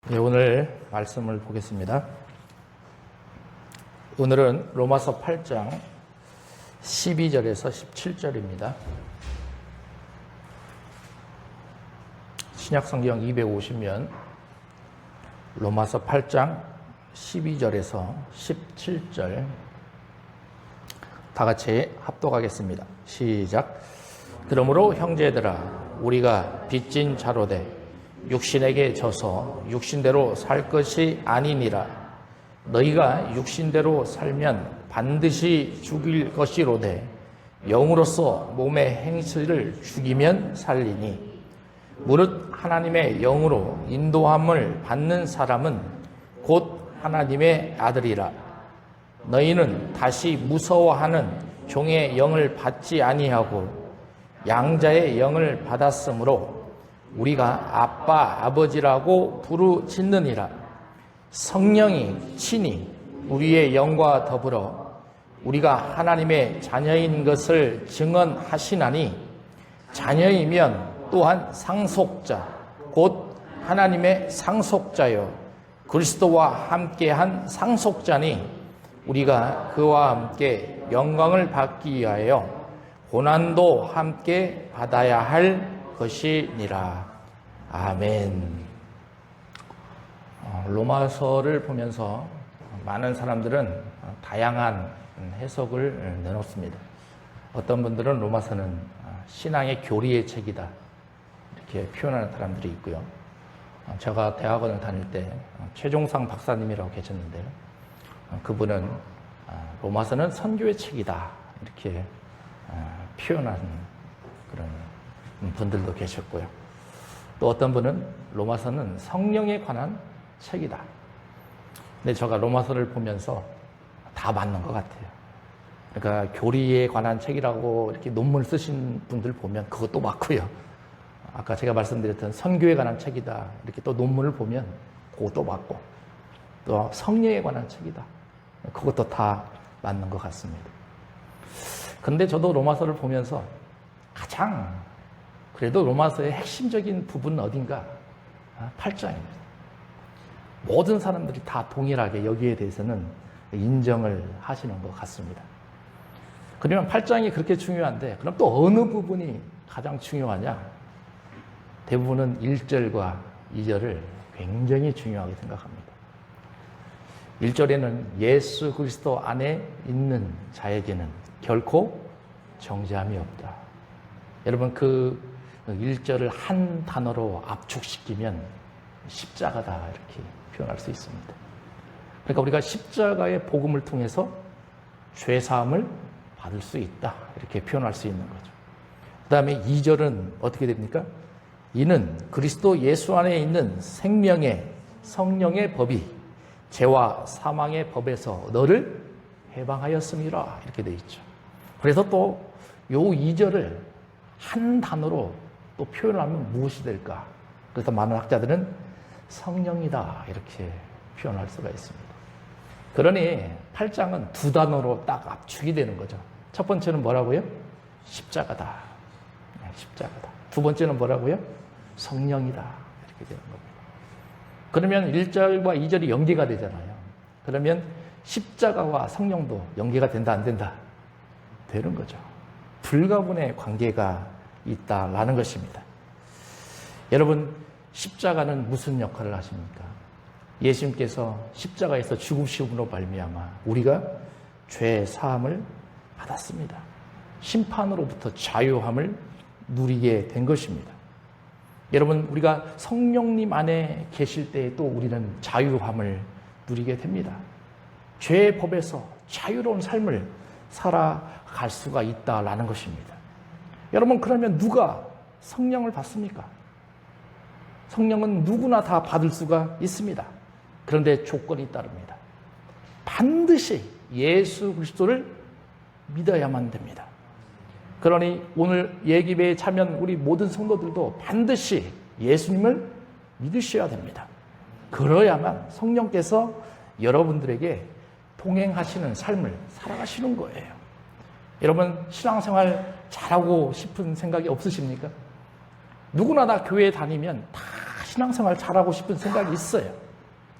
네, 오늘 말씀을 보겠습니다. 오늘은 로마서 8장 12절에서 17절입니다. 신약성경 250면 로마서 8장 12절에서 17절 다 같이 합독하겠습니다. 시작. 그러므로 형제들아 우리가 빚진 자로되 육신에게 져서 육신대로 살 것이 아니니라. 너희가 육신대로 살면 반드시 죽일 것이로되 영으로서 몸의 행실을 죽이면 살리니 무릇 하나님의 영으로 인도함을 받는 사람은 곧 하나님의 아들이라. 너희는 다시 무서워하는 종의 영을 받지 아니하고 양자의 영을 받았으므로 우리가 아빠 아버지라고 부르짖느니라. 성령이 친히 우리의 영과 더불어 우리가 하나님의 자녀인 것을 증언하시나니 자녀이면 또한 상속자 곧 하나님의 상속자요 그리스도와 함께한 상속자니 우리가 그와 함께 영광을 받기 위하여 고난도 함께 받아야 할 것이니라. 아멘. 로마서를 보면서 많은 사람들은 다양한 해석을 내놓습니다. 어떤 분들은 로마서는 신앙의 교리의 책이다 이렇게 표현하는 사람들이 있고요. 제가 대학원을 다닐 때 최종상 박사님이라고 계셨는데 그분은 로마서는 선교의 책이다 이렇게 표현하는 그런 분들도 계셨고요. 또 어떤 분은 로마서는 성령에 관한 책이다. 근데 제가 로마서를 보면서 다 맞는 것 같아요. 그러니까 교리에 관한 책이라고 이렇게 논문 쓰신 분들 보면 그것도 맞고요. 아까 제가 말씀드렸던 선교에 관한 책이다 이렇게 또 논문을 보면 그것도 맞고 또 성령에 관한 책이다 그것도 다 맞는 것 같습니다. 근데 저도 로마서를 보면서 가장 그래도 로마서의 핵심적인 부분은 어딘가? 8장입니다. 모든 사람들이 다 동일하게 여기에 대해서는 인정을 하시는 것 같습니다. 그러면 8장이 그렇게 중요한데 그럼 또 어느 부분이 가장 중요하냐? 대부분은 1절과 2절을 굉장히 중요하게 생각합니다. 1절에는 예수 그리스도 안에 있는 자에게는 결코 정죄함이 없다. 여러분 그 1절을 한 단어로 압축시키면 십자가다 이렇게 표현할 수 있습니다. 그러니까 우리가 십자가의 복음을 통해서 죄사함을 받을 수 있다 이렇게 표현할 수 있는 거죠. 그 다음에 2절은 어떻게 됩니까? 이는 그리스도 예수 안에 있는 생명의 성령의 법이 죄와 사망의 법에서 너를 해방하였음이라 이렇게 되어 있죠. 그래서 또 요 2절을 한 단어로 또 표현하면 무엇이 될까? 그래서 많은 학자들은 성령이다 이렇게 표현할 수가 있습니다. 그러니 8장은 두 단어로 딱 압축이 되는 거죠. 첫 번째는 뭐라고요? 십자가다. 십자가다. 두 번째는 뭐라고요? 성령이다. 이렇게 되는 겁니다. 그러면 1절과 2절이 연계가 되잖아요. 그러면 십자가와 성령도 연계가 된다 안 된다? 되는 거죠. 불가분의 관계가 있다라는 것입니다. 여러분 십자가는 무슨 역할을 하십니까? 예수님께서 십자가에서 죽으심으로 말미암아 우리가 죄 사함을 받았습니다. 심판으로부터 자유함을 누리게 된 것입니다. 여러분 우리가 성령님 안에 계실 때 또 우리는 자유함을 누리게 됩니다. 죄의 법에서 자유로운 삶을 살아갈 수가 있다라는 것입니다. 여러분 그러면 누가 성령을 받습니까? 성령은 누구나 다 받을 수가 있습니다. 그런데 조건이 따릅니다. 반드시 예수 그리스도를 믿어야만 됩니다. 그러니 오늘 예기배에 참여한 우리 모든 성도들도 반드시 예수님을 믿으셔야 됩니다. 그래야만 성령께서 여러분들에게 동행하시는 삶을 살아가시는 거예요. 여러분 신앙생활 잘하고 싶은 생각이 없으십니까? 누구나 다 교회에 다니면 다 신앙생활 잘하고 싶은 생각이 있어요.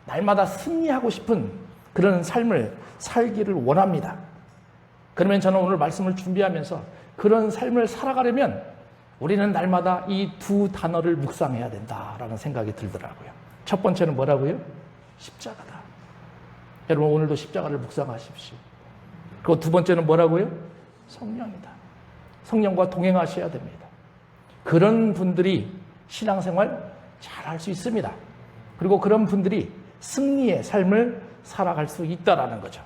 날마다 승리하고 싶은 그런 삶을 살기를 원합니다. 그러면 저는 오늘 말씀을 준비하면서 그런 삶을 살아가려면 우리는 날마다 이 두 단어를 묵상해야 된다라는 생각이 들더라고요. 첫 번째는 뭐라고요? 십자가다. 여러분 오늘도 십자가를 묵상하십시오. 그리고 두 번째는 뭐라고요? 성령이다. 성령과 동행하셔야 됩니다. 그런 분들이 신앙생활 잘할 수 있습니다. 그리고 그런 분들이 승리의 삶을 살아갈 수 있다라는 거죠.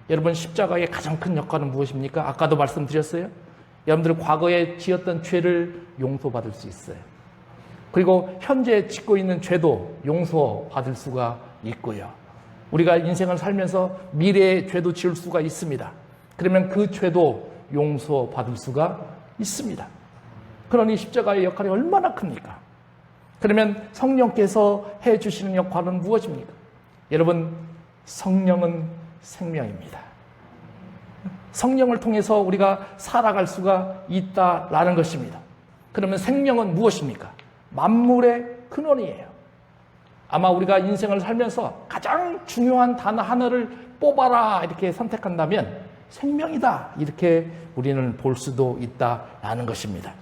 여러분 십자가의 가장 큰 역할은 무엇입니까? 아까도 말씀드렸어요. 여러분들 과거에 지었던 죄를 용서받을 수 있어요. 그리고 현재 짓고 있는 죄도 용서받을 수가 있고요. 우리가 인생을 살면서 미래의 죄도 지을 수가 있습니다. 그러면 그 죄도 용서받을 수가 있습니다. 그러니 십자가의 역할이 얼마나 큽니까? 그러면 성령께서 해주시는 역할은 무엇입니까? 여러분, 성령은 생명입니다. 성령을 통해서 우리가 살아갈 수가 있다라는 것입니다. 그러면 생명은 무엇입니까? 만물의 근원이에요. 아마 우리가 인생을 살면서 가장 중요한 단어 하나를 뽑아라 이렇게 선택한다면 생명이다 이렇게 우리는 볼 수도 있다라는 것입니다.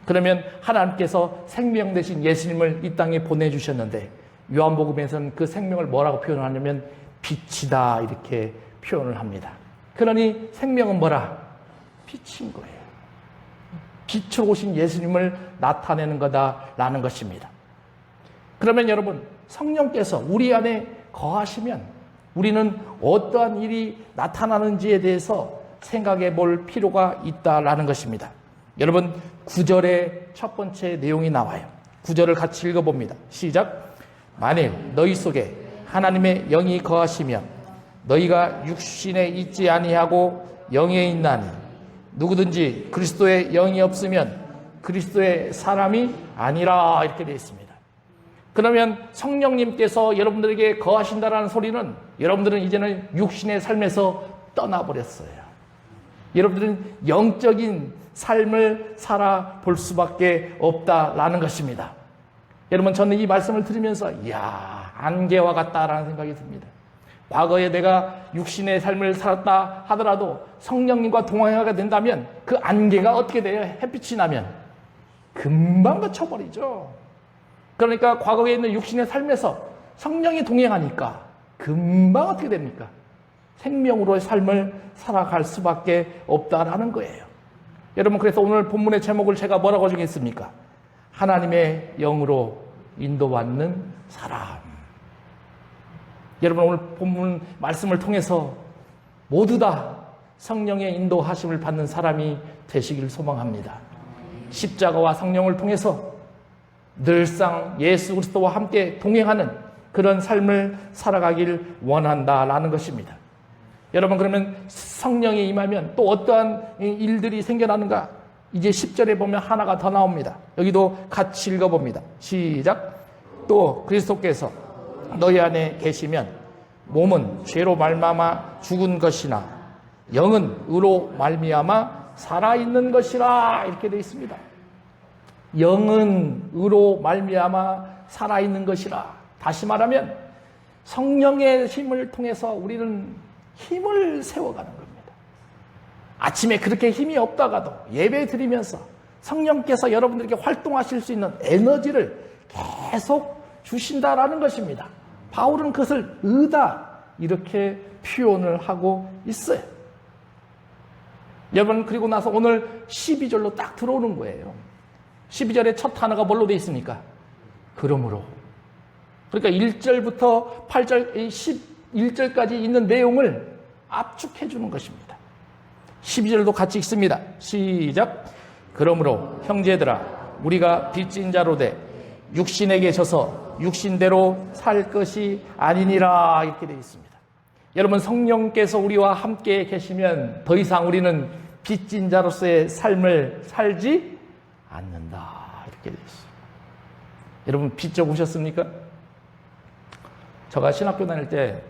그러면 하나님께서 생명 대신 예수님을 이 땅에 보내주셨는데 요한복음에서는 그 생명을 뭐라고 표현하냐면 빛이다 이렇게 표현을 합니다. 그러니 생명은 뭐라? 빛인 거예요. 빛으로 오신 예수님을 나타내는 거다라는 것입니다. 그러면 여러분 성령께서 우리 안에 거하시면 우리는 어떠한 일이 나타나는지에 대해서 생각해 볼 필요가 있다라는 것입니다. 여러분 9절의 첫 번째 내용이 나와요. 9절을 같이 읽어봅니다. 시작. 만일 너희 속에 하나님의 영이 거하시면 너희가 육신에 있지 아니하고 영에 있나니 누구든지 그리스도의 영이 없으면 그리스도의 사람이 아니라 이렇게 되어 있습니다. 그러면 성령님께서 여러분들에게 거하신다라는 소리는 여러분들은 이제는 육신의 삶에서 떠나버렸어요. 여러분들은 영적인 삶을 살아볼 수밖에 없다라는 것입니다. 여러분 저는 이 말씀을 들으면서 이야 안개와 같다라는 생각이 듭니다. 과거에 내가 육신의 삶을 살았다 하더라도 성령님과 동행하게 된다면 그 안개가 어떻게 돼요? 햇빛이 나면 금방 그쳐버리죠. 그러니까 과거에 있는 육신의 삶에서 성령이 동행하니까 금방 어떻게 됩니까? 생명으로의 삶을 살아갈 수밖에 없다라는 거예요. 여러분 그래서 오늘 본문의 제목을 제가 뭐라고 정했습니까? 하나님의 영으로 인도받는 사람. 여러분 오늘 본문 말씀을 통해서 모두 다 성령의 인도하심을 받는 사람이 되시길 소망합니다. 십자가와 성령을 통해서 늘상 예수 그리스도와 함께 동행하는 그런 삶을 살아가길 원한다라는 것입니다. 여러분 그러면 성령이 임하면 또 어떠한 일들이 생겨나는가? 이제 10절에 보면 하나가 더 나옵니다. 여기도 같이 읽어봅니다. 시작. 또 그리스도께서 너희 안에 계시면 몸은 죄로 말미암아 죽은 것이나 영은 의로 말미암아 살아있는 것이라 이렇게 되어 있습니다. 영은 의로 말미암아 살아있는 것이라. 다시 말하면 성령의 힘을 통해서 우리는 힘을 세워가는 겁니다. 아침에 그렇게 힘이 없다가도 예배 드리면서 성령께서 여러분들에게 활동하실 수 있는 에너지를 계속 주신다라는 것입니다. 바울은 그것을 의다 이렇게 표현을 하고 있어요. 여러분 그리고 나서 오늘 12절로 딱 들어오는 거예요. 12절의 첫 단어가 뭘로 되어 있습니까? 그러므로. 그러니까 1절부터 8절, 11절까지 있는 내용을 압축해 주는 것입니다. 12절도 같이 읽습니다. 시작. 그러므로 형제들아 우리가 빚진 자로 돼 육신에게 져서 육신대로 살 것이 아니니라 이렇게 되어 있습니다. 여러분 성령께서 우리와 함께 계시면 더 이상 우리는 빚진 자로서의 삶을 살지 않는다 이렇게 되어 있습니다. 여러분 빚 져보셨습니까? 제가 신학교 다닐 때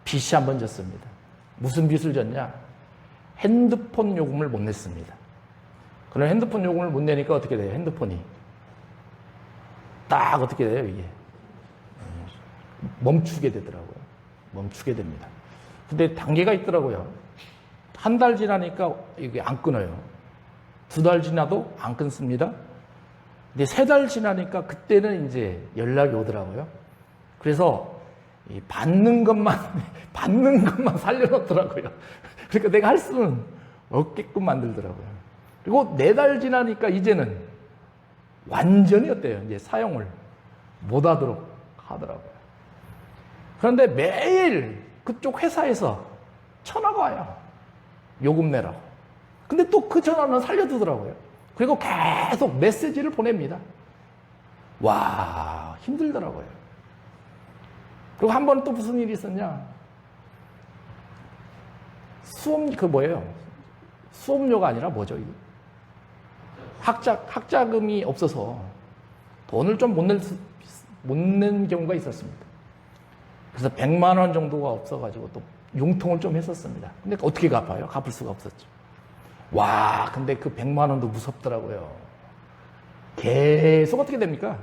빚이 한 번 졌습니다. 무슨 빚을 졌냐? 핸드폰 요금을 못 냈습니다. 그럼 핸드폰 요금을 못 내니까 어떻게 돼요? 핸드폰이 딱 어떻게 돼요, 이게? 멈추게 되더라고요. 멈추게 됩니다. 근데 단계가 있더라고요. 한 달 지나니까 이게 안 끊어요. 2달 지나도 안 끊습니다. 근데 3달 지나니까 그때는 이제 연락이 오더라고요. 그래서 받는 것만 살려놓더라고요. 그러니까 내가 할 수는 없게끔 만들더라고요. 그리고 4달 지나니까 이제는 완전히 어때요? 이제 사용을 못하도록 하더라고요. 그런데 매일 그쪽 회사에서 전화가 와요. 요금 내라고. 근데 또 그 전화는 살려두더라고요. 그리고 계속 메시지를 보냅니다. 와, 힘들더라고요. 그리고 한 번 또 무슨 일이 있었냐? 수업료가 아니라 뭐죠? 학자금이 없어서 돈을 좀 못 낸 경우가 있었습니다. 그래서 100만 원 정도가 없어가지고 또 융통을 좀 했었습니다. 근데 어떻게 갚아요? 갚을 수가 없었죠. 와, 근데 그 100만 원도 무섭더라고요. 계속 어떻게 됩니까?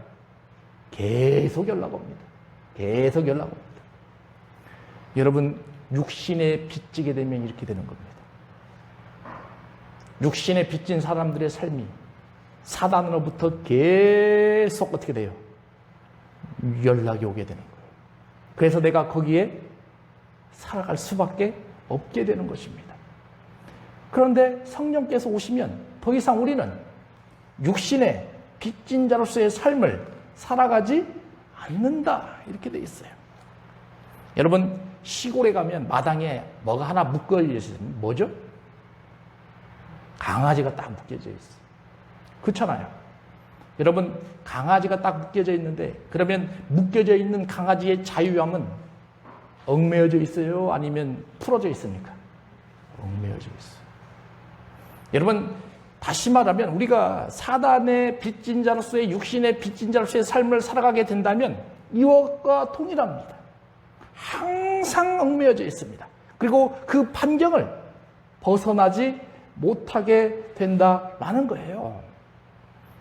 계속 연락 옵니다. 계속 연락 옵니다. 여러분, 육신에 빚지게 되면 이렇게 되는 겁니다. 육신에 빚진 사람들의 삶이 사단으로부터 계속 어떻게 돼요? 연락이 오게 되는 거예요. 그래서 내가 거기에 살아갈 수밖에 없게 되는 것입니다. 그런데 성령께서 오시면 더 이상 우리는 육신의 빚진 자로서의 삶을 살아가지 않는다. 이렇게 돼 있어요. 여러분, 시골에 가면 마당에 뭐가 하나 묶어져 있어요. 뭐죠? 강아지가 딱 묶여져 있어요. 그렇잖아요. 여러분, 강아지가 딱 묶여져 있는데 그러면 묶여져 있는 강아지의 자유함은 얽매여져 있어요? 아니면 풀어져 있습니까? 얽매여져 있어요. 여러분, 다시 말하면 우리가 사단의 빚진 자로서의 육신의 빚진 자로서의 삶을 살아가게 된다면 이것과 동일합니다. 항상 얽매여져 있습니다. 그리고 그 판경을 벗어나지 못하게 된다라는 거예요.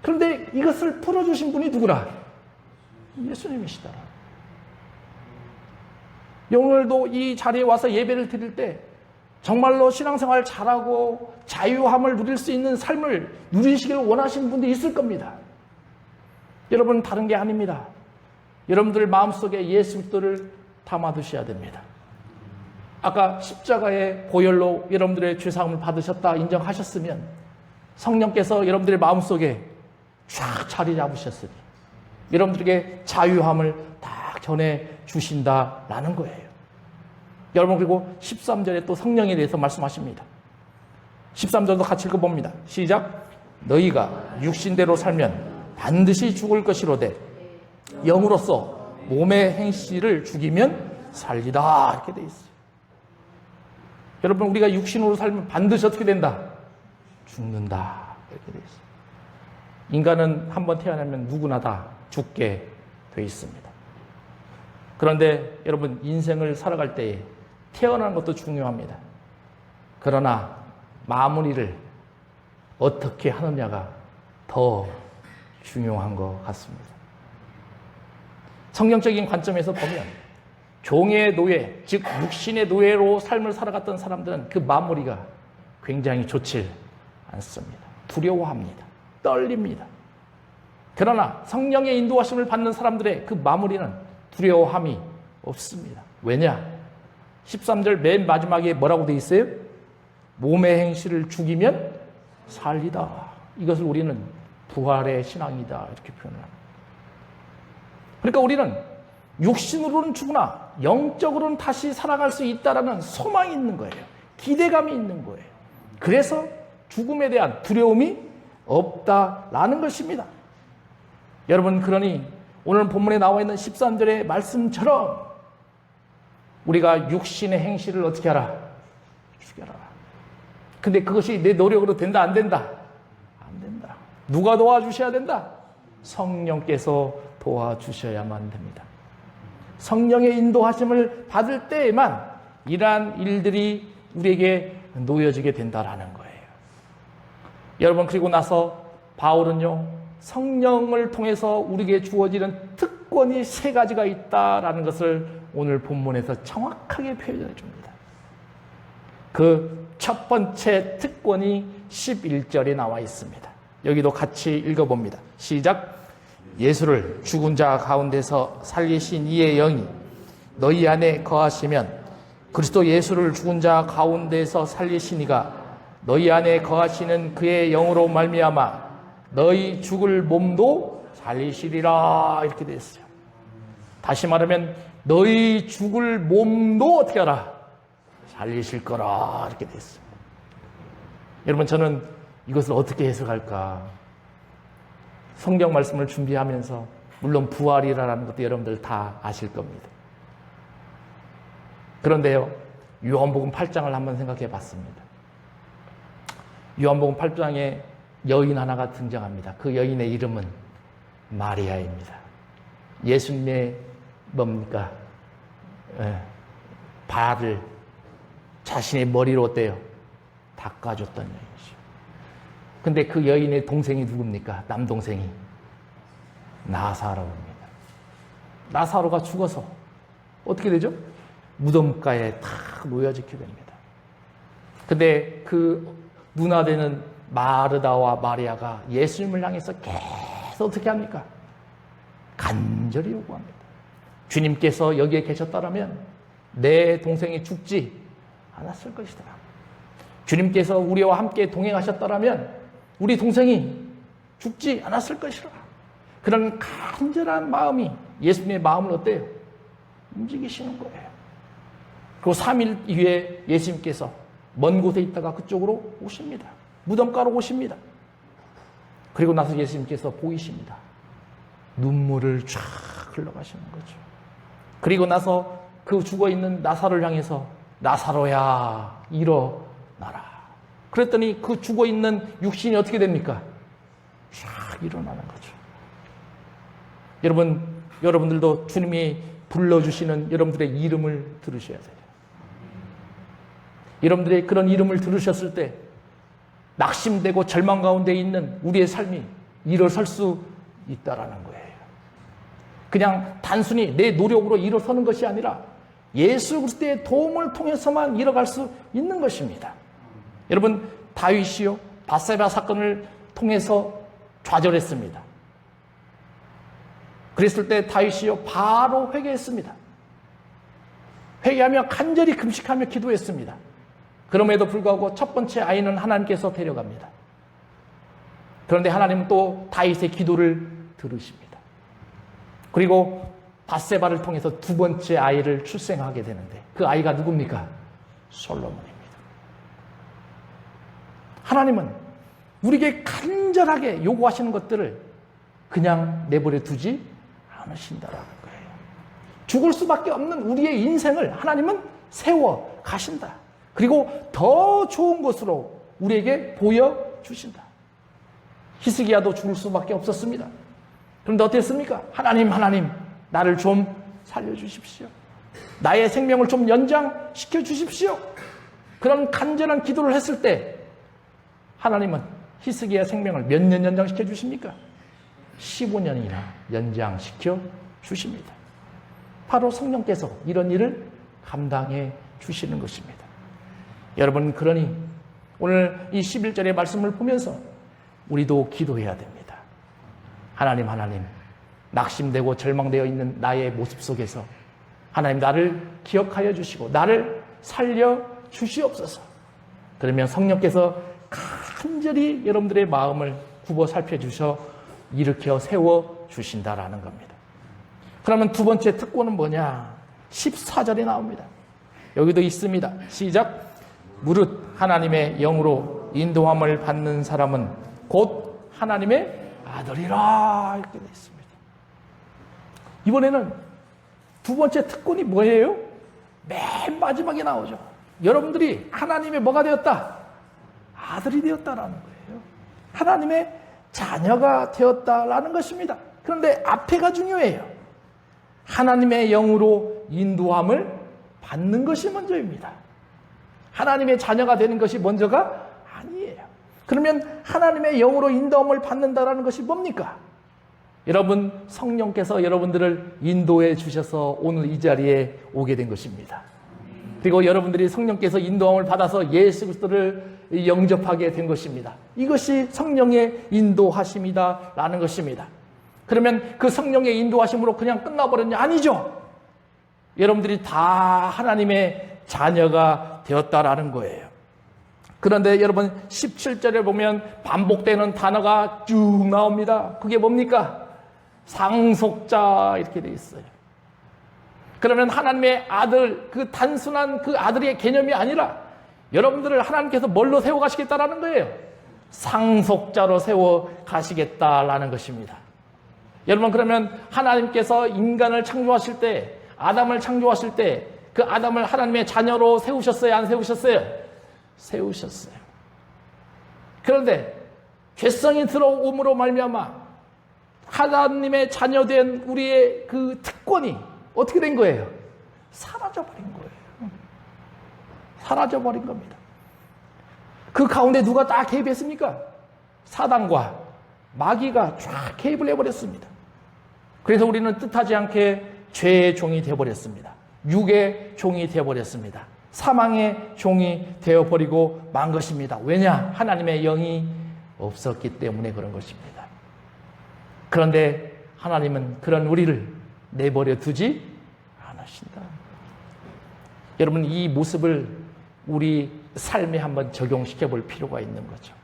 그런데 이것을 풀어주신 분이 누구라? 예수님이시다. 오늘도 이 자리에 와서 예배를 드릴 때 정말로 신앙생활 잘하고 자유함을 누릴 수 있는 삶을 누리시길 원하시는 분도 있을 겁니다. 여러분, 다른 게 아닙니다. 여러분들 마음속에 예수 그리스도를 담아두셔야 됩니다. 아까 십자가의 보혈로 여러분들의 죄사함을 받으셨다 인정하셨으면 성령께서 여러분들의 마음속에 쫙 자리 잡으셨으니 여러분들에게 자유함을 딱 전해주신다라는 거예요. 여러분, 그리고 13절에 또 성령에 대해서 말씀하십니다. 13절도 같이 읽어봅니다. 시작. 너희가 육신대로 살면 반드시 죽을 것이로되 영으로서 몸의 행실을 죽이면 살리라. 이렇게 돼 있어요. 여러분, 우리가 육신으로 살면 반드시 어떻게 된다? 죽는다. 이렇게 돼 있어요. 인간은 한번 태어나면 누구나 다 죽게 돼 있습니다. 그런데 여러분, 인생을 살아갈 때에 태어나는 것도 중요합니다. 그러나 마무리를 어떻게 하느냐가 더 중요한 것 같습니다. 성경적인 관점에서 보면 종의 노예, 즉 육신의 노예로 삶을 살아갔던 사람들은 그 마무리가 굉장히 좋지 않습니다. 두려워합니다. 떨립니다. 그러나 성령의 인도하심을 받는 사람들의 그 마무리는 두려워함이 없습니다. 왜냐? 13절 맨 마지막에 뭐라고 되어 있어요? 몸의 행실을 죽이면 살리다. 이것을 우리는 부활의 신앙이다. 이렇게 표현합니다. 그러니까 우리는 육신으로는 죽으나 영적으로는 다시 살아갈 수 있다라는 소망이 있는 거예요. 기대감이 있는 거예요. 그래서 죽음에 대한 두려움이 없다라는 것입니다. 여러분, 그러니 오늘 본문에 나와 있는 13절의 말씀처럼 우리가 육신의 행실을 어떻게 하라? 죽여라. 근데 그것이 내 노력으로 된다, 안 된다? 안 된다. 누가 도와주셔야 된다? 성령께서 도와주셔야만 됩니다. 성령의 인도하심을 받을 때에만 이러한 일들이 우리에게 놓여지게 된다라는 거예요. 여러분, 그리고 나서 바울은요, 성령을 통해서 우리에게 주어지는 특권이 세 가지가 있다라는 것을 오늘 본문에서 정확하게 표현해 줍니다. 그 첫 번째 특권이 11절에 나와 있습니다. 여기도 같이 읽어봅니다. 시작. 예수를 죽은 자 가운데서 살리신 이의 영이 너희 안에 거하시면 그리스도 예수를 죽은 자 가운데서 살리신 이가 너희 안에 거하시는 그의 영으로 말미암아 너희 죽을 몸도 살리시리라 이렇게 되어 있어요. 다시 말하면 너희 죽을 몸도 어떻게 하라? 살리실 거라 이렇게 되어 있어요. 여러분 저는 이것을 어떻게 해석할까? 성경 말씀을 준비하면서 물론 부활이라는 것도 여러분들 다 아실 겁니다. 그런데요, 요한복음 8장을 한번 생각해 봤습니다. 요한복음 8장에 여인 하나가 등장합니다. 그 여인의 이름은 마리아입니다. 예수님의 뭡니까? 발을 자신의 머리로 어때요? 닦아줬던 여인이죠. 근데 그 여인의 동생이 누굽니까? 남동생이 나사로입니다. 나사로가 죽어서 어떻게 되죠? 무덤가에 탁 놓여지게 됩니다. 근데 그 누나 되는 마르다와 마리아가 예수님을 향해서 계속 어떻게 합니까? 간절히 요구합니다. 주님께서 여기에 계셨다면 내 동생이 죽지 않았을 것이다. 주님께서 우리와 함께 동행하셨다면 우리 동생이 죽지 않았을 것이라. 그런 간절한 마음이 예수님의 마음을 어때요? 움직이시는 거예요. 그리고 3일 이후에 예수님께서 먼 곳에 있다가 그쪽으로 오십니다. 무덤가로 오십니다. 그리고 나서 예수님께서 보이십니다. 눈물을 쫙 흘러가시는 거죠. 그리고 나서 그 죽어있는 나사로를 향해서 나사로야 일어나라. 그랬더니 그 죽어있는 육신이 어떻게 됩니까? 쫙 일어나는 거죠. 여러분들도 주님이 불러주시는 여러분들의 이름을 들으셔야 돼요. 여러분들의 그런 이름을 들으셨을 때 낙심되고 절망 가운데 있는 우리의 삶이 일어설 수 있다라는 거예요. 그냥 단순히 내 노력으로 일어서는 것이 아니라 예수 그리스도의 도움을 통해서만 일어갈 수 있는 것입니다. 여러분 다윗이요 밧세바 사건을 통해서 좌절했습니다. 그랬을 때 다윗이요 바로 회개했습니다. 회개하며 간절히 금식하며 기도했습니다. 그럼에도 불구하고 첫 번째 아이는 하나님께서 데려갑니다. 그런데 하나님은 또 다윗의 기도를 들으십니다. 그리고 밧세바를 통해서 두 번째 아이를 출생하게 되는데 그 아이가 누굽니까? 솔로몬입니다. 하나님은 우리에게 간절하게 요구하시는 것들을 그냥 내버려 두지 않으신다라는 거예요. 죽을 수밖에 없는 우리의 인생을 하나님은 세워 가신다. 그리고 더 좋은 것으로 우리에게 보여주신다. 히스기야도 죽을 수밖에 없었습니다. 그런데 어땠습니까? 하나님 나를 좀 살려주십시오. 나의 생명을 좀 연장시켜 주십시오. 그런 간절한 기도를 했을 때 하나님은 히스기야 생명을 몇 년 연장시켜 주십니까? 15년이나 연장시켜 주십니다. 바로 성령께서 이런 일을 감당해 주시는 것입니다. 여러분 그러니 오늘 이 11절의 말씀을 보면서 우리도 기도해야 됩니다. 하나님 낙심되고 절망되어 있는 나의 모습 속에서 하나님 나를 기억하여 주시고 나를 살려 주시옵소서. 그러면 성령께서 간절히 여러분들의 마음을 굽어 살펴주셔 일으켜 세워 주신다라는 겁니다. 그러면 두 번째 특권은 뭐냐? 14절에 나옵니다. 여기도 있습니다. 시작. 무릇 하나님의 영으로 인도함을 받는 사람은 곧 하나님의 아들이라 이렇게 되어 있습니다. 이번에는 두 번째 특권이 뭐예요? 맨 마지막에 나오죠. 여러분들이 하나님의 뭐가 되었다? 아들이 되었다라는 거예요. 하나님의 자녀가 되었다라는 것입니다. 그런데 앞에가 중요해요. 하나님의 영으로 인도함을 받는 것이 먼저입니다. 하나님의 자녀가 되는 것이 먼저가 아니에요. 그러면 하나님의 영으로 인도함을 받는다라는 것이 뭡니까? 여러분, 성령께서 여러분들을 인도해 주셔서 오늘 이 자리에 오게 된 것입니다. 그리고 여러분들이 성령께서 인도함을 받아서 예수 그리스도를 영접하게 된 것입니다. 이것이 성령의 인도하심이다라는 것입니다. 그러면 그 성령의 인도하심으로 그냥 끝나버렸냐? 아니죠. 여러분들이 다 하나님의 자녀가 되었다라는 거예요. 그런데 여러분 17절에 보면 반복되는 단어가 쭉 나옵니다. 그게 뭡니까? 상속자 이렇게 돼 있어요. 그러면 하나님의 아들, 그 단순한 그 아들의 개념이 아니라 여러분들을 하나님께서 뭘로 세워 가시겠다라는 거예요. 상속자로 세워 가시겠다라는 것입니다. 여러분, 그러면 하나님께서 인간을 창조하실 때, 아담을 창조하실 때 그 아담을 하나님의 자녀로 세우셨어요? 안 세우셨어요? 세우셨어요. 그런데 죄성이 들어옴으로 말미암아 하나님의 자녀된 우리의 그 특권이 어떻게 된 거예요? 사라져버린 거예요. 사라져버린 겁니다. 그 가운데 누가 다 개입했습니까? 사단과 마귀가 쫙 개입을 해버렸습니다. 그래서 우리는 뜻하지 않게 죄의 종이 되어버렸습니다. 육의 종이 되어버렸습니다. 사망의 종이 되어버리고 만 것입니다. 왜냐? 하나님의 영이 없었기 때문에 그런 것입니다. 그런데 하나님은 그런 우리를 내버려 두지 않으신다. 여러분, 이 모습을 우리 삶에 한번 적용시켜 볼 필요가 있는 거죠.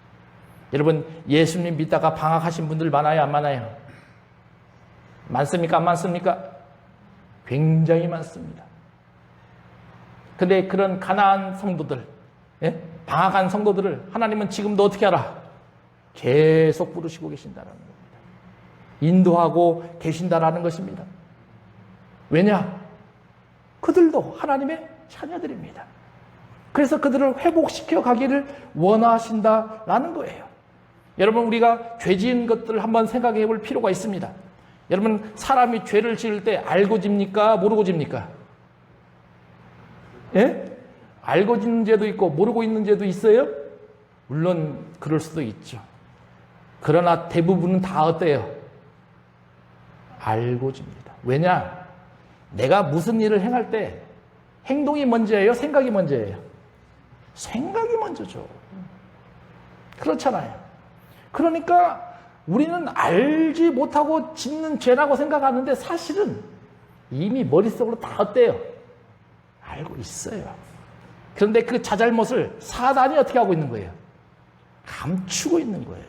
여러분, 예수님 믿다가 방학하신 분들 많아요, 안 많아요? 많습니까, 안 많습니까? 굉장히 많습니다. 근데 그런 가난한 성도들, 방학한 성도들을 하나님은 지금도 어떻게 하라? 계속 부르시고 계신다는 겁니다. 인도하고 계신다라는 것입니다. 왜냐? 그들도 하나님의 자녀들입니다. 그래서 그들을 회복시켜 가기를 원하신다라는 거예요. 여러분, 우리가 죄 지은 것들을 한번 생각해 볼 필요가 있습니다. 여러분, 사람이 죄를 지을 때 알고 집니까? 모르고 집니까? 예? 알고 짓는 죄도 있고 모르고 있는 죄도 있어요? 물론 그럴 수도 있죠. 그러나 대부분은 다 어때요? 알고 집니다. 왜냐? 내가 무슨 일을 행할 때 행동이 먼저예요? 생각이 먼저예요? 생각이 먼저죠. 그렇잖아요. 그러니까 우리는 알지 못하고 짓는 죄라고 생각하는데 사실은 이미 머릿속으로 다 어때요? 알고 있어요. 그런데 그 자잘못을 사단이 어떻게 하고 있는 거예요? 감추고 있는 거예요.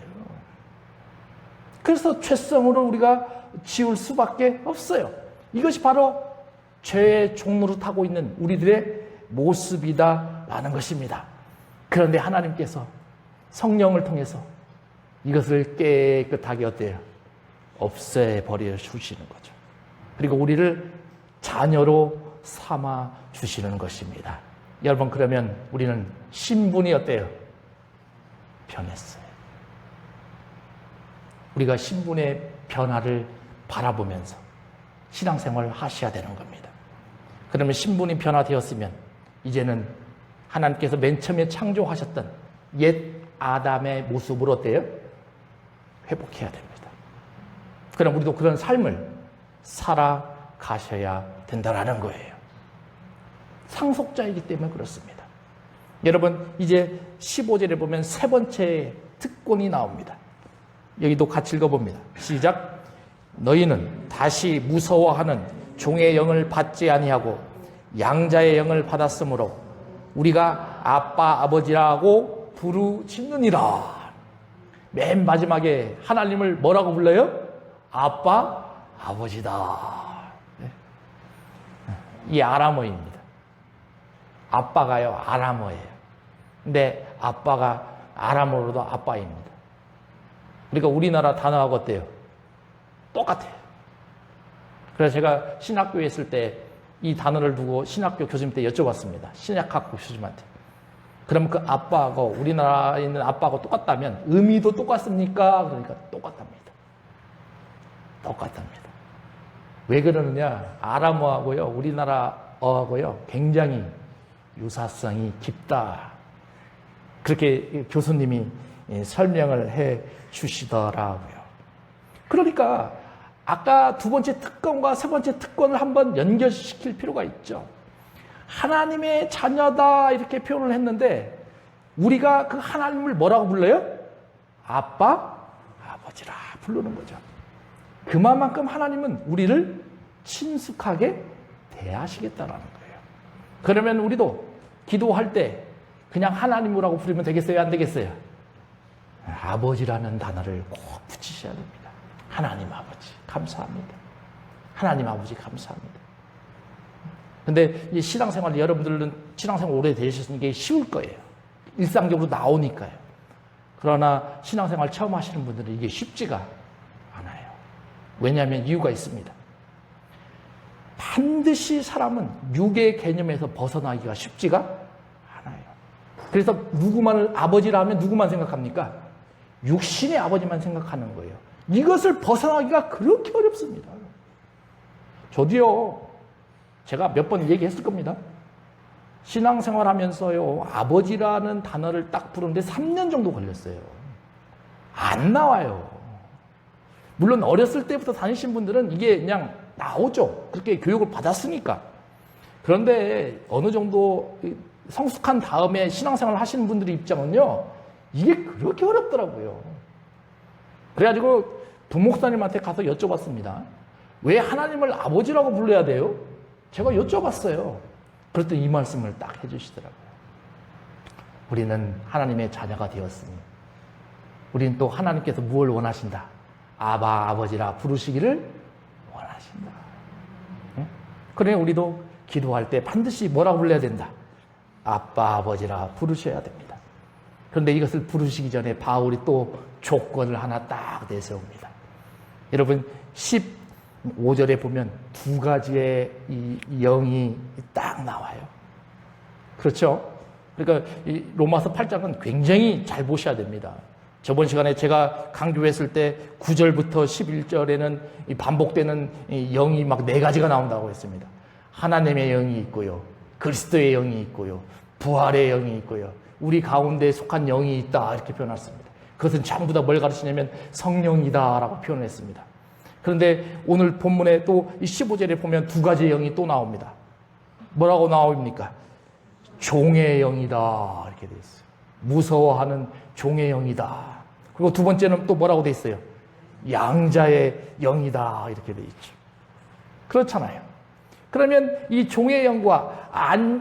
그래서 죄성으로 우리가 지울 수밖에 없어요. 이것이 바로 죄의 종로를 타고 있는 우리들의 모습이다라는 것입니다. 그런데 하나님께서 성령을 통해서 이것을 깨끗하게 어때요? 없애버려 주시는 거죠. 그리고 우리를 자녀로 삼아 주시는 것입니다. 여러분, 그러면 우리는 신분이 어때요? 변했어요. 우리가 신분의 변화를 바라보면서 신앙생활을 하셔야 되는 겁니다. 그러면 신분이 변화되었으면 이제는 하나님께서 맨 처음에 창조하셨던 옛 아담의 모습으로 어때요? 회복해야 됩니다. 그럼 우리도 그런 삶을 살아가셔야 된다라는 거예요. 상속자이기 때문에 그렇습니다. 여러분, 이제 15절에 보면 세 번째 특권이 나옵니다. 여기도 같이 읽어봅니다. 시작. 너희는 다시 무서워하는 종의 영을 받지 아니하고 양자의 영을 받았으므로 우리가 아빠 아버지라고 부르짖느니라. 맨 마지막에 하나님을 뭐라고 불러요? 아빠 아버지다. 이 아람어입니다. 아빠가요 아람어예요. 근데 아빠가 아람어로도 아빠입니다. 그러니까 우리나라 단어하고 어때요? 똑같아요. 그래서 제가 신학교에 있을 때 이 단어를 두고 신학교 교수님 때 여쭤봤습니다. 신약학교 교수님한테. 그럼 그 아빠하고 우리나라에 있는 아빠하고 똑같다면 의미도 똑같습니까? 그러니까 똑같답니다. 똑같답니다. 왜 그러느냐? 아람어하고요 우리나라어하고요 굉장히 유사성이 깊다. 그렇게 교수님이 설명을 해 주시더라고요. 그러니까 아까 두 번째 특권과 세 번째 특권을 한번 연결시킬 필요가 있죠. 하나님의 자녀다 이렇게 표현을 했는데 우리가 그 하나님을 뭐라고 불러요? 아빠, 아버지라 부르는 거죠. 그만큼 하나님은 우리를 친숙하게 대하시겠다라는 거예요. 그러면 우리도 기도할 때 그냥 하나님이라고 부르면 되겠어요? 안 되겠어요? 아버지라는 단어를 꼭 붙이셔야 됩니다. 하나님 아버지 감사합니다. 하나님 아버지 감사합니다. 근데 이 신앙생활, 여러분들은 신앙생활 오래 되셨으니까 이게 쉬울 거예요. 일상적으로 나오니까요. 그러나 신앙생활 처음 하시는 분들은 이게 쉽지가 않아요. 왜냐하면 이유가 있습니다. 반드시 사람은 육의 개념에서 벗어나기가 쉽지가 않아요. 그래서 누구만을 아버지라 하면 누구만 생각합니까? 육신의 아버지만 생각하는 거예요. 이것을 벗어나기가 그렇게 어렵습니다. 저도요, 제가 몇 번 얘기했을 겁니다. 신앙생활 하면서요, 아버지라는 단어를 딱 부르는데 3년 정도 걸렸어요. 안 나와요. 물론 어렸을 때부터 다니신 분들은 이게 그냥 나오죠. 그렇게 교육을 받았으니까. 그런데 어느 정도 성숙한 다음에 신앙생활 하시는 분들의 입장은요, 이게 그렇게 어렵더라고요. 그래가지고 부목사님한테 가서 여쭤봤습니다. 왜 하나님을 아버지라고 불러야 돼요? 제가 여쭤봤어요. 그랬더니 이 말씀을 딱 해주시더라고요. 우리는 하나님의 자녀가 되었으니 우리는 또 하나님께서 무엇을 원하신다? 아바 아버지라 부르시기를 원하신다. 응? 그래 우리도 기도할 때 반드시 뭐라고 불러야 된다? 아빠 아버지라 부르셔야 됩니다. 그런데 이것을 부르시기 전에 바울이 또 조건을 하나 딱 내세웁니다. 여러분 15절에 보면 두 가지의 이 영이 딱 나와요. 그렇죠? 그러니까 이 로마서 8장은 굉장히 잘 보셔야 됩니다. 저번 시간에 제가 강조했을 때 9절부터 11절에는 이 반복되는 이 영이 막 4가지가 나온다고 했습니다. 하나님의 영이 있고요. 그리스도의 영이 있고요. 부활의 영이 있고요. 우리 가운데 속한 영이 있다 이렇게 표현했습니다. 그것은 전부 다 뭘 가르치냐면 성령이다라고 표현했습니다. 그런데 오늘 본문에 또 이 15절에 보면 2가지의 영이 또 나옵니다. 뭐라고 나옵니까? 종의 영이다 이렇게 되어 있어요. 무서워하는 종의 영이다. 그리고 두 번째는 또 뭐라고 되어 있어요? 양자의 영이다 이렇게 되어 있죠. 그렇잖아요. 그러면 이 종의 영과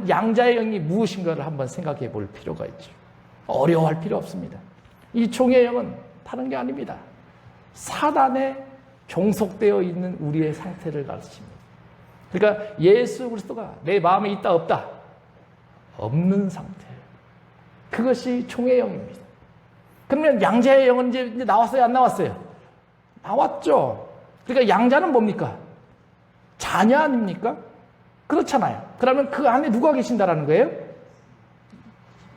양자의 영이 무엇인가를 한번 생각해 볼 필요가 있죠. 어려워할 필요 없습니다. 이 종의 영은 다른 게 아닙니다. 사단에 종속되어 있는 우리의 상태를 가르칩니다. 그러니까 예수 그리스도가 내 마음에 있다 없다? 없는 상태예요. 그것이 종의 영입니다. 그러면 양자의 영은 이제 나왔어요? 안 나왔어요? 나왔죠. 그러니까 양자는 뭡니까? 자녀 아닙니까? 그렇잖아요. 그러면 그 안에 누가 계신다라는 거예요?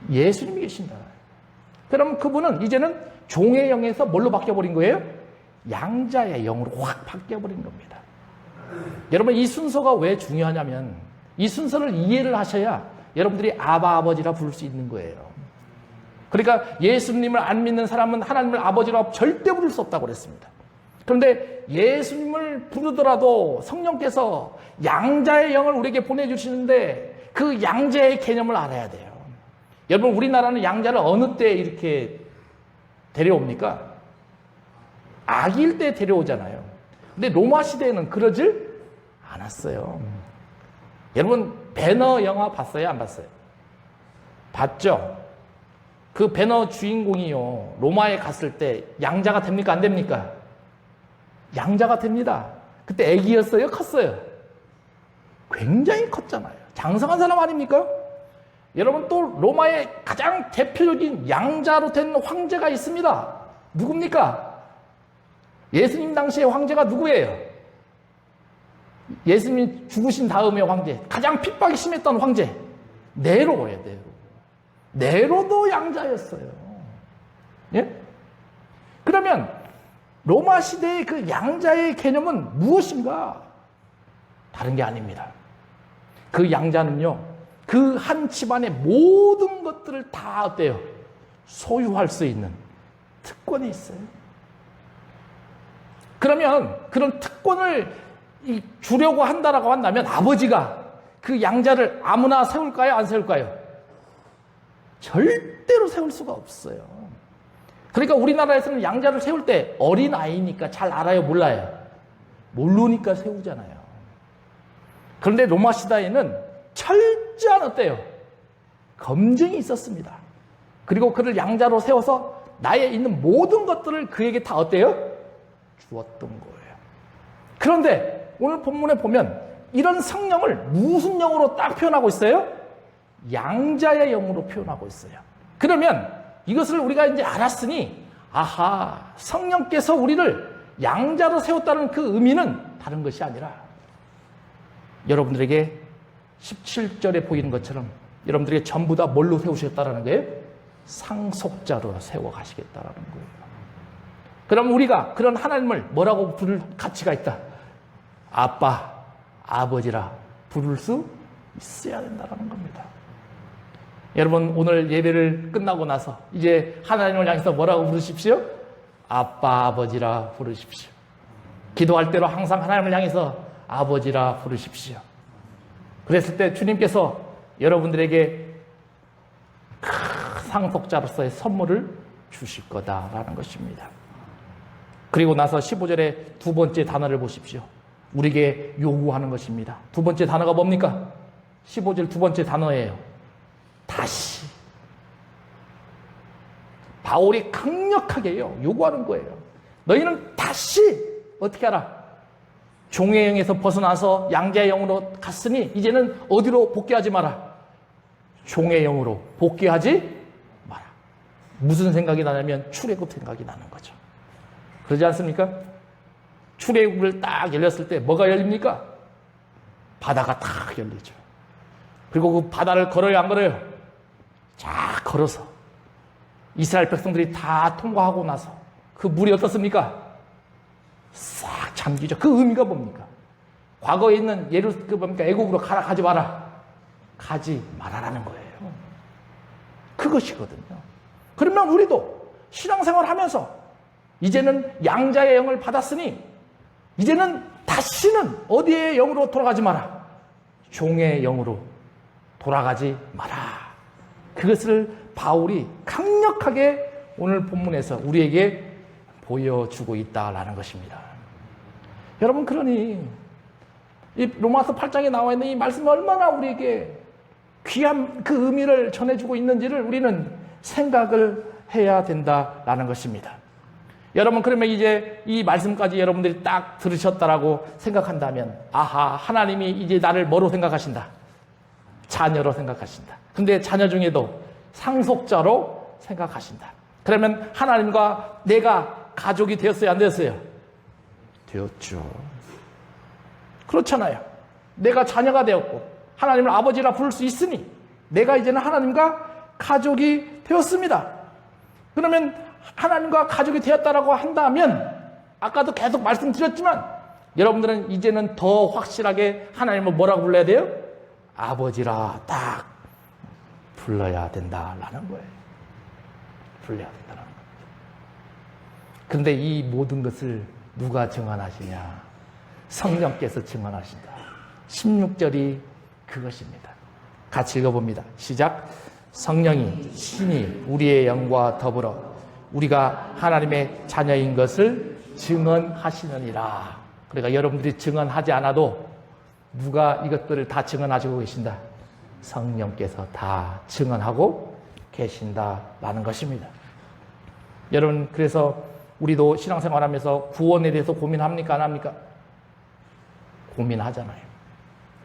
예수님이 계신다. 그럼 그분은 이제는 종의 영에서 뭘로 바뀌어버린 거예요? 양자의 영으로 확 바뀌어버린 겁니다. 여러분 이 순서가 왜 중요하냐면 이 순서를 이해를 하셔야 여러분들이 아바 아버지라 부를 수 있는 거예요. 그러니까 예수님을 안 믿는 사람은 하나님을 아버지라 절대 부를 수 없다고 그랬습니다. 그런데 예수님을 부르더라도 성령께서 양자의 영을 우리에게 보내주시는데 그 양자의 개념을 알아야 돼요. 여러분 우리나라는 양자를 어느 때 이렇게 데려옵니까? 아기일 때 데려오잖아요. 근데 로마 시대에는 그러질 않았어요. 여러분 배너 영화 봤어요? 안 봤어요? 봤죠? 그 배너 주인공이요 로마에 갔을 때 양자가 됩니까? 안 됩니까? 양자가 됩니다. 그때 애기였어요? 컸어요? 굉장히 컸잖아요. 장성한 사람 아닙니까? 여러분 또 로마의 가장 대표적인 양자로 된 황제가 있습니다. 누굽니까? 예수님 당시의 황제가 누구예요? 예수님이 죽으신 다음의 황제, 가장 핍박이 심했던 황제 네로예요. 네로도 양자였어요. 예? 그러면 로마 시대의 그 양자의 개념은 무엇인가? 다른 게 아닙니다. 그 양자는요, 그 한 집안의 모든 것들을 다 어때요? 소유할 수 있는 특권이 있어요. 그러면 그런 특권을 주려고 한다라고 한다면 아버지가 그 양자를 아무나 세울까요? 안 세울까요? 절대로 세울 수가 없어요. 그러니까 우리나라에서는 양자를 세울 때 어린아이니까 잘 알아요? 몰라요? 모르니까 세우잖아요. 그런데 로마 시대에는 철저한 어때요? 검증이 있었습니다. 그리고 그를 양자로 세워서 나에 있는 모든 것들을 그에게 다 어때요? 주었던 거예요. 그런데 오늘 본문에 보면 이런 성령을 무슨 영으로 딱 표현하고 있어요? 양자의 영으로 표현하고 있어요. 그러면 이것을 우리가 이제 알았으니 아하, 성령께서 우리를 양자로 세웠다는 그 의미는 다른 것이 아니라 여러분들에게 17절에 보이는 것처럼 여러분들에게 전부 다 뭘로 세우셨다라는 거예요? 상속자로 세워가시겠다라는 거예요. 그럼 우리가 그런 하나님을 뭐라고 부를 가치가 있다? 아빠, 아버지라 부를 수 있어야 된다는 겁니다. 여러분 오늘 예배를 끝나고 나서 이제 하나님을 향해서 뭐라고 부르십시오? 아빠, 아버지라 부르십시오. 기도할 때로 항상 하나님을 향해서 아버지라 부르십시오. 그랬을 때 주님께서 여러분들에게 상속자로서의 선물을 주실 거다라는 것입니다. 그리고 나서 15절에 두 번째 단어를 보십시오. 우리에게 요구하는 것입니다. 두 번째 단어가 뭡니까? 15절 두 번째 단어예요. 다시. 바울이 강력하게요 요구하는 거예요. 너희는 다시 어떻게 하라? 종의 영에서 벗어나서 양자의 영으로 갔으니 이제는 어디로 복귀하지 마라? 종의 영으로 복귀하지 마라. 무슨 생각이 나냐면 출애굽 생각이 나는 거죠. 그러지 않습니까? 출애굽을 딱 열렸을 때 뭐가 열립니까? 바다가 딱 열리죠. 그리고 그 바다를 걸어요, 안 걸어요? 쫙 걸어서 이스라엘 백성들이 다 통과하고 나서 그 물이 어떻습니까? 싹 잠기죠. 그 의미가 뭡니까? 과거에 있는 애국으로 가지 마라. 가지 말아라는 거예요. 그것이거든요. 그러면 우리도 신앙생활 하면서 이제는 양자의 영을 받았으니 이제는 다시는 어디의 영으로 돌아가지 마라. 종의 영으로 돌아가지 마라. 그것을 바울이 강력하게 오늘 본문에서 우리에게 보여주고 있다라는 것입니다. 여러분, 그러니 이 로마서 8장에 나와 있는 이 말씀이 얼마나 우리에게 귀한 그 의미를 전해주고 있는지를 우리는 생각을 해야 된다라는 것입니다. 여러분, 그러면 이제 이 말씀까지 여러분들이 딱 들으셨다라고 생각한다면 아하, 하나님이 이제 나를 뭐로 생각하신다? 자녀로 생각하신다. 근데 자녀 중에도 상속자로 생각하신다. 그러면 하나님과 내가 가족이 되었어요, 안 되었어요? 되었죠. 그렇잖아요. 내가 자녀가 되었고 하나님을 아버지라 부를 수 있으니 내가 이제는 하나님과 가족이 되었습니다. 그러면 하나님과 가족이 되었다라고 한다면 아까도 계속 말씀드렸지만 여러분들은 이제는 더 확실하게 하나님을 뭐라고 불러야 돼요? 아버지라 딱 불러야 된다라는 거예요. 불러야 된다는 거예요. 그런데 이 모든 것을 누가 증언하시냐? 성령께서 증언하신다. 16절이 그것입니다. 같이 읽어봅니다. 시작. 성령이 친히 우리의 영과 더불어 우리가 하나님의 자녀인 것을 증언하시느니라. 그러니까 여러분들이 증언하지 않아도 누가 이것들을 다 증언하시고 계신다? 성령께서 다 증언하고 계신다라는 것입니다. 여러분, 그래서 우리도 신앙생활하면서 구원에 대해서 고민합니까? 안 합니까? 고민하잖아요.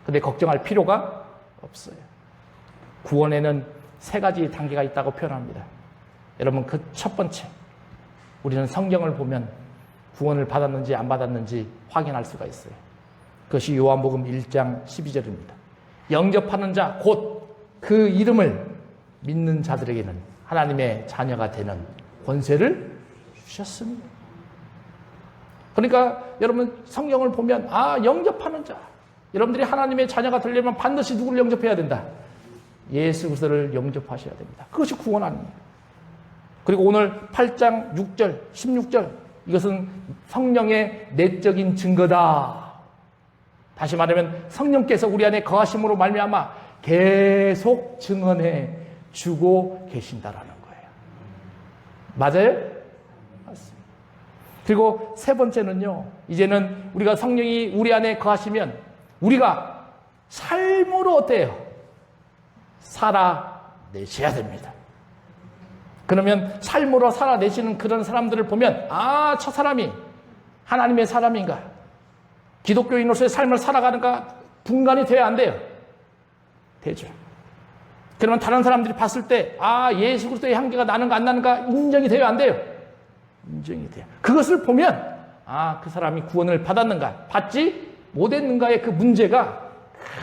근데 걱정할 필요가 없어요. 구원에는 3가지 단계가 있다고 표현합니다. 여러분, 그 첫 번째, 우리는 성경을 보면 구원을 받았는지 안 받았는지 확인할 수가 있어요. 그것이 요한복음 1장 12절입니다. 영접하는 자, 곧 그 이름을 믿는 자들에게는 하나님의 자녀가 되는 권세를 주셨습니다. 그러니까 여러분, 성경을 보면 영접하는 자, 여러분들이 하나님의 자녀가 되려면 반드시 누구를 영접해야 된다? 예수 그리스도를 영접하셔야 됩니다. 그것이 구원 아닙니까? 그리고 오늘 8장 6절, 16절 이것은 성령의 내적인 증거다. 다시 말하면 성령께서 우리 안에 거하심으로 말미암아 계속 증언해 주고 계신다라는 거예요. 맞아요? 맞습니다. 그리고 세 번째는요. 이제는 우리가 성령이 우리 안에 거하시면 우리가 삶으로 어때요? 살아내셔야 됩니다. 그러면 삶으로 살아내시는 그런 사람들을 보면 아, 저 사람이 하나님의 사람인가? 기독교인으로서의 삶을 살아가는가? 분간이 돼야 안 돼요? 되죠. 그러면 다른 사람들이 봤을 때 아, 예수 그리스도의 향기가 나는가 안 나는가 인정이 돼야 안 돼요? 인정이 돼요. 그것을 보면 아, 그 사람이 구원을 받았는가 받지 못했는가의 그 문제가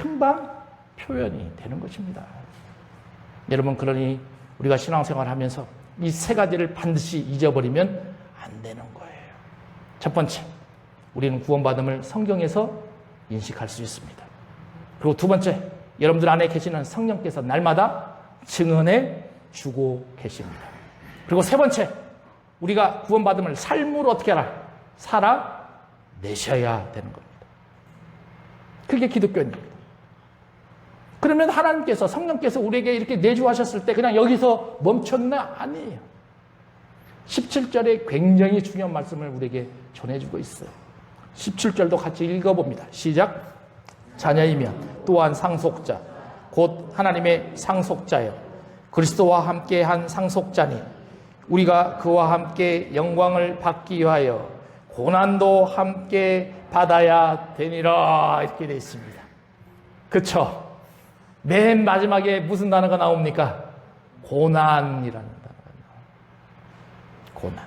금방 표현이 되는 것입니다. 여러분, 그러니 우리가 신앙생활을 하면서 이 세 가지를 반드시 잊어버리면 안 되는 거예요. 첫 번째, 우리는 구원받음을 성경에서 인식할 수 있습니다. 그리고 두 번째, 여러분들 안에 계시는 성령께서 날마다 증언해 주고 계십니다. 그리고 세 번째, 우리가 구원받음을 삶으로 어떻게 하라? 살아내셔야 되는 겁니다. 그게 기독교입니다. 그러면 하나님께서 성령께서 우리에게 이렇게 내주하셨을 때 그냥 여기서 멈췄나? 아니에요. 17절에 굉장히 중요한 말씀을 우리에게 전해주고 있어요. 17절도 같이 읽어봅니다. 시작. 자녀이면 또한 상속자 곧 하나님의 상속자여 그리스도와 함께한 상속자니 우리가 그와 함께 영광을 받기 위하여 고난도 함께 받아야 되니라 이렇게 되어 있습니다. 그렇죠? 맨 마지막에 무슨 단어가 나옵니까? 고난이라는 단어가 나옵니다. 고난.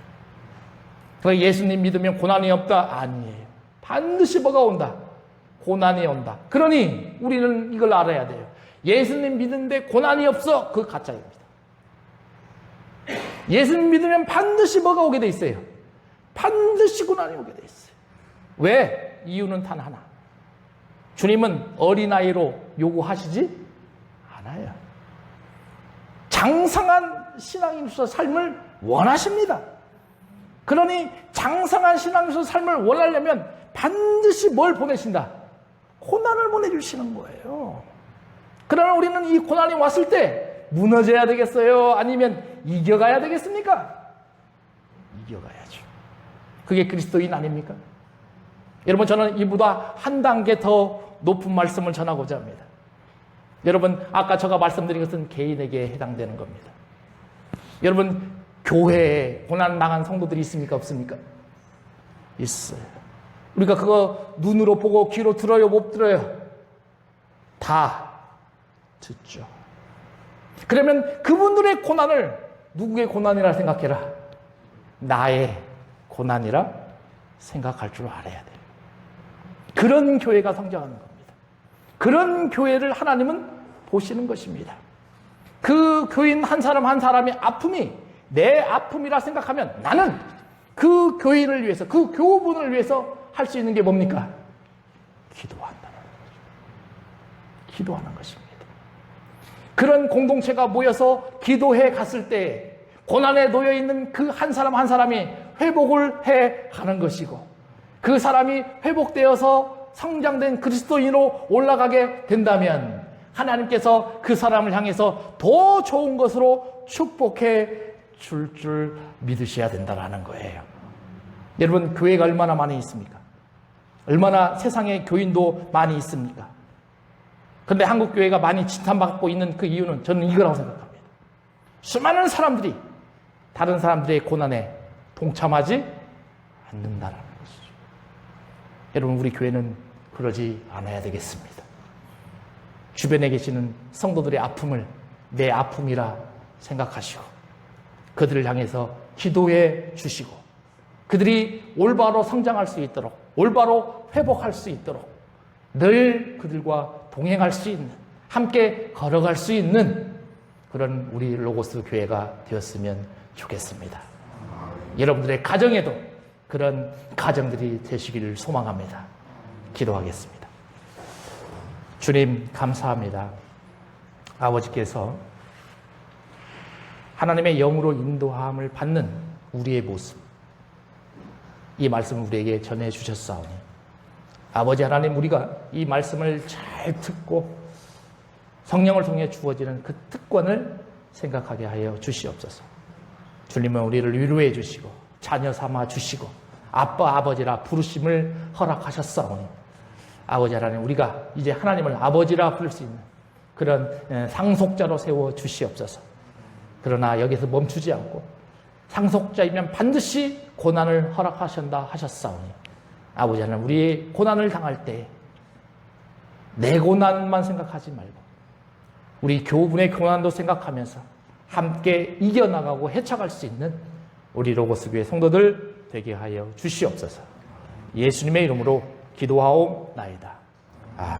그러니까 예수님 믿으면 고난이 없다? 아니에요. 반드시 뭐가 온다? 고난이 온다. 그러니 우리는 이걸 알아야 돼요. 예수님 믿는데 고난이 없어? 그거 가짜입니다. 예수님 믿으면 반드시 뭐가 오게 돼 있어요? 반드시 고난이 오게 돼 있어요. 왜? 이유는 단 하나. 주님은 어린아이로 요구하시지 않아요. 장성한 신앙인으로서 삶을 원하십니다. 그러니 장성한 신앙인으로서 삶을 원하려면 반드시 뭘 보내신다? 고난을 보내주시는 거예요. 그러나 우리는 이 고난이 왔을 때 무너져야 되겠어요? 아니면 이겨가야 되겠습니까? 이겨가야죠. 그게 그리스도인 아닙니까? 여러분, 저는 이보다 한 단계 더 높은 말씀을 전하고자 합니다. 여러분, 아까 제가 말씀드린 것은 개인에게 해당되는 겁니다. 여러분, 교회에 고난당한 성도들이 있습니까? 없습니까? 있어요. 우리가 그거 눈으로 보고 귀로 들어요? 못 들어요? 다 듣죠. 그러면 그분들의 고난을 누구의 고난이라 생각해라? 나의 고난이라 생각할 줄 알아야 돼요. 그런 교회가 성장하는 겁니다. 그런 교회를 하나님은 보시는 것입니다. 그 교인 한 사람 한 사람의 아픔이 내 아픔이라 생각하면 나는 그 교인을 위해서, 그 교우분을 위해서 할 수 있는 게 뭡니까? 기도한다는 거죠. 기도하는 것입니다. 그런 공동체가 모여서 기도해 갔을 때 고난에 놓여 있는 그 한 사람 한 사람이 회복을 해 가는 것이고 그 사람이 회복되어서 성장된 그리스도인으로 올라가게 된다면 하나님께서 그 사람을 향해서 더 좋은 것으로 축복해 줄 믿으셔야 된다는 거예요. 여러분, 교회가 얼마나 많이 있습니까? 얼마나 세상에 교인도 많이 있습니까? 그런데 한국 교회가 많이 지탄받고 있는 그 이유는 저는 이거라고 생각합니다. 수많은 사람들이 다른 사람들의 고난에 동참하지 않는다라는 것이죠. 여러분, 우리 교회는 그러지 않아야 되겠습니다. 주변에 계시는 성도들의 아픔을 내 아픔이라 생각하시고 그들을 향해서 기도해 주시고 그들이 올바로 성장할 수 있도록 올바로 회복할 수 있도록 늘 그들과 동행할 수 있는 함께 걸어갈 수 있는 그런 우리 로고스 교회가 되었으면 좋겠습니다. 여러분들의 가정에도 그런 가정들이 되시기를 소망합니다. 기도하겠습니다. 주님, 감사합니다. 아버지께서 하나님의 영으로 인도함을 받는 우리의 모습, 이 말씀을 우리에게 전해주셨사오니 아버지 하나님, 우리가 이 말씀을 잘 듣고 성령을 통해 주어지는 그 특권을 생각하게 하여 주시옵소서. 주님은 우리를 위로해 주시고 자녀 삼아 주시고 아빠 아버지라 부르심을 허락하셨사오니 아버지 하나님, 우리가 이제 하나님을 아버지라 부를 수 있는 그런 상속자로 세워 주시옵소서. 그러나 여기서 멈추지 않고 상속자이면 반드시 고난을 허락하신다 하셨사오니 아버지 하나님, 우리의 고난을 당할 때 내 고난만 생각하지 말고 우리 교우분의 고난도 생각하면서 함께 이겨나가고 헤쳐갈 수 있는 우리 로고스 교회 성도들 되게 하여 주시옵소서. 예수님의 이름으로 기도하옵나이다.